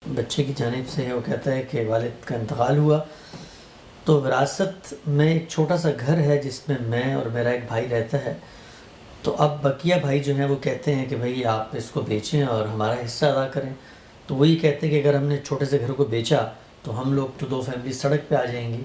بچے کی جانب سے ہے، وہ کہتا ہے کہ والد کا انتقال ہوا تو وراثت میں ایک چھوٹا سا گھر ہے جس میں میں اور میرا ایک بھائی رہتا ہے، تو اب بقیہ بھائی جو ہیں وہ کہتے ہیں کہ بھئی آپ اس کو بیچیں اور ہمارا حصہ ادا کریں، تو وہی کہتے ہیں کہ اگر ہم نے چھوٹے سے گھر کو بیچا تو ہم لوگ تو 2 فیملی سڑک پہ آ جائیں گی.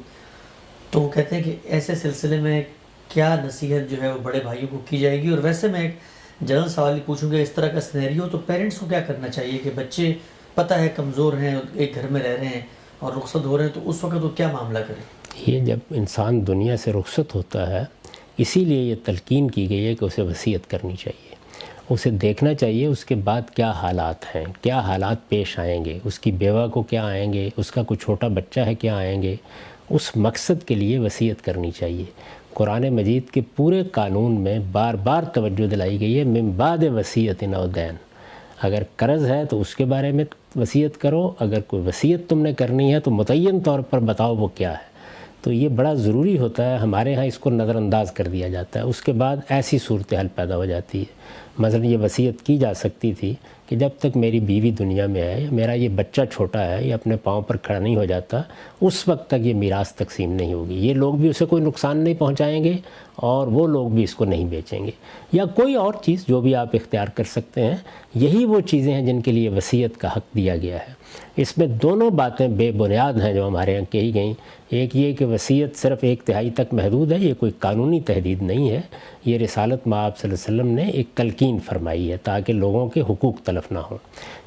تو وہ کہتے ہیں کہ ایسے سلسلے میں کیا نصیحت جو ہے وہ بڑے بھائیوں کو کی جائے گی. اور ویسے میں ایک جنرل سوال ہی پوچھوں گا، اس طرح کا سینیریو تو پیرنٹس کو کیا کرنا چاہیے کہ بچے پتہ ہے کمزور ہیں، ایک گھر میں رہ رہے ہیں اور رخصت ہو رہے ہیں، تو اس وقت وہ کیا معاملہ کریں؟ یہ جب انسان دنیا سے رخصت ہوتا ہے، اسی لیے یہ تلقین کی گئی ہے کہ اسے وصیت کرنی چاہیے، اسے دیکھنا چاہیے اس کے بعد کیا حالات ہیں، کیا حالات پیش آئیں گے، اس کی بیوہ کو کیا آئیں گے، اس کا کوئی چھوٹا بچہ ہے کیا آئیں گے، اس مقصد کے لیے وصیت کرنی چاہیے. قرآن مجید کے پورے قانون میں بار بار توجہ دلائی گئی ہے، من بعد وصیت او دین. اگر قرض ہے تو اس کے بارے میں وصیت کرو، اگر کوئی وصیت تم نے کرنی ہے تو متعین طور پر بتاؤ وہ کیا ہے. تو یہ بڑا ضروری ہوتا ہے. ہمارے ہاں اس کو نظر انداز کر دیا جاتا ہے. اس کے بعد ایسی صورتحال پیدا ہو جاتی ہے. مثلا یہ وصیت کی جا سکتی تھی کہ جب تک میری بیوی دنیا میں ہے، میرا یہ بچہ چھوٹا ہے، یہ اپنے پاؤں پر کھڑا نہیں ہو جاتا، اس وقت تک یہ میراث تقسیم نہیں ہوگی. یہ لوگ بھی اسے کوئی نقصان نہیں پہنچائیں گے اور وہ لوگ بھی اس کو نہیں بیچیں گے. یا کوئی اور چیز جو بھی آپ اختیار کر سکتے ہیں. یہی وہ چیزیں ہیں جن کے لیے وصیت کا حق دیا گیا ہے. اس میں دونوں باتیں بے بنیاد ہیں جو ہمارے یہاں کہی گئیں. ایک یہ کہ وصیت صرف 1/3 تک محدود ہے، یہ کوئی قانونی تحدید نہیں ہے. یہ رسالت مآب صلی اللہ علیہ وسلم نے ایک تلقین فرمائی ہے تاکہ لوگوں کے حقوق تلف نہ ہوں.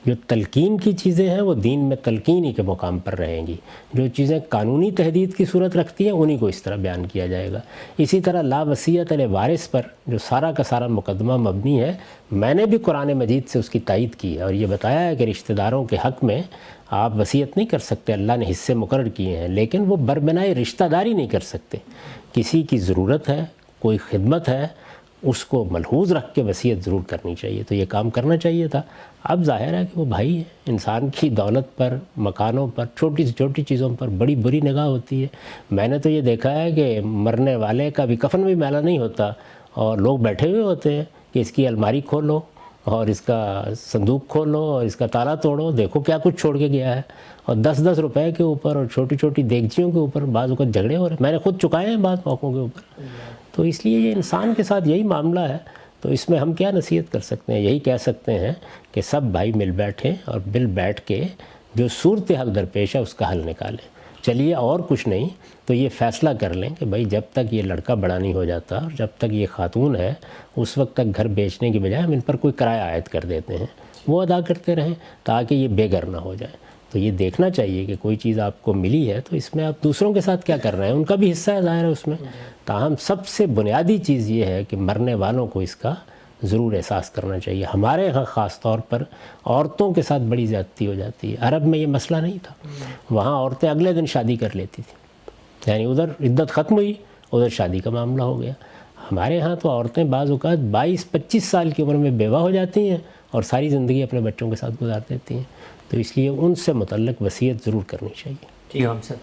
جو تلقین کی چیزیں ہیں وہ دین میں تلقین ہی کے مقام پر رہیں گی. جو چیزیں قانونی تحدید کی صورت رکھتی ہیں انہی کو اس طرح بیان کیا جائے گا. اسی طرح لا وصیت علی وارث پر جو سارا کا سارا مقدمہ مبنی ہے، میں نے بھی قرآن مجید سے اس کی تائید کی ہے اور یہ بتایا ہے کہ رشتہ داروں کے حق میں آپ وصیت نہیں کر سکتے. اللہ نے حصے مقرر کیے ہیں لیکن وہ بربنائے رشتہ داری نہیں کر سکتے. کسی کی ضرورت ہے، کوئی خدمت ہے، اس کو ملحوظ رکھ کے وصیت ضرور کرنی چاہیے. تو یہ کام کرنا چاہیے تھا. اب ظاہر ہے کہ وہ بھائی ہے، انسان کی دولت پر، مکانوں پر، چھوٹی سے چھوٹی چیزوں پر بڑی بری نگاہ ہوتی ہے. میں نے تو یہ دیکھا ہے کہ مرنے والے کا بھی کفن بھی میلا نہیں ہوتا اور لوگ بیٹھے ہوئے ہوتے ہیں کہ اس کی الماری کھولو اور اس کا صندوق کھولو اور اس کا تالا توڑو، دیکھو کیا کچھ چھوڑ کے گیا ہے. اور 10-10 روپے کے اوپر اور چھوٹی چھوٹی دیگچیوں کے اوپر بعض اوقات جھگڑے ہو رہے ہیں. میں نے خود چکائے ہیں بعض موقعوں کے اوپر. تو اس لیے یہ انسان کے ساتھ یہی معاملہ ہے. تو اس میں ہم کیا نصیحت کر سکتے ہیں؟ یہی کہہ سکتے ہیں کہ سب بھائی مل بیٹھیں اور مل بیٹھ کے جو صورتحال درپیش ہے اس کا حل نکالیں. چلیے اور کچھ نہیں تو یہ فیصلہ کر لیں کہ بھائی جب تک یہ لڑکا بڑا نہیں ہو جاتا اور جب تک یہ خاتون ہے اس وقت تک گھر بیچنے کی بجائے ہم ان پر کوئی کرایہ عائد کر دیتے ہیں، وہ ادا کرتے رہیں تاکہ یہ بے گھر نہ ہو جائے. تو یہ دیکھنا چاہیے کہ کوئی چیز آپ کو ملی ہے تو اس میں آپ دوسروں کے ساتھ کیا کر رہے ہیں، ان کا بھی حصہ ہے ظاہر ہے اس میں. تاہم سب سے بنیادی چیز یہ ہے کہ مرنے والوں کو اس کا ضرور احساس کرنا چاہیے. ہمارے ہاں خاص طور پر عورتوں کے ساتھ بڑی زیادتی ہو جاتی ہے. عرب میں یہ مسئلہ نہیں تھا. وہاں عورتیں اگلے دن شادی کر لیتی تھیں، یعنی ادھر عدت ختم ہوئی ادھر شادی کا معاملہ ہو گیا. ہمارے ہاں تو عورتیں بعض اوقات 22-25 سال کی عمر میں بیوہ ہو جاتی ہیں اور ساری زندگی اپنے بچوں کے ساتھ گزار دیتی ہیں. تو اس لیے ان سے متعلق وصیت ضرور کرنی چاہیے. ٹھیک ہے ہم سر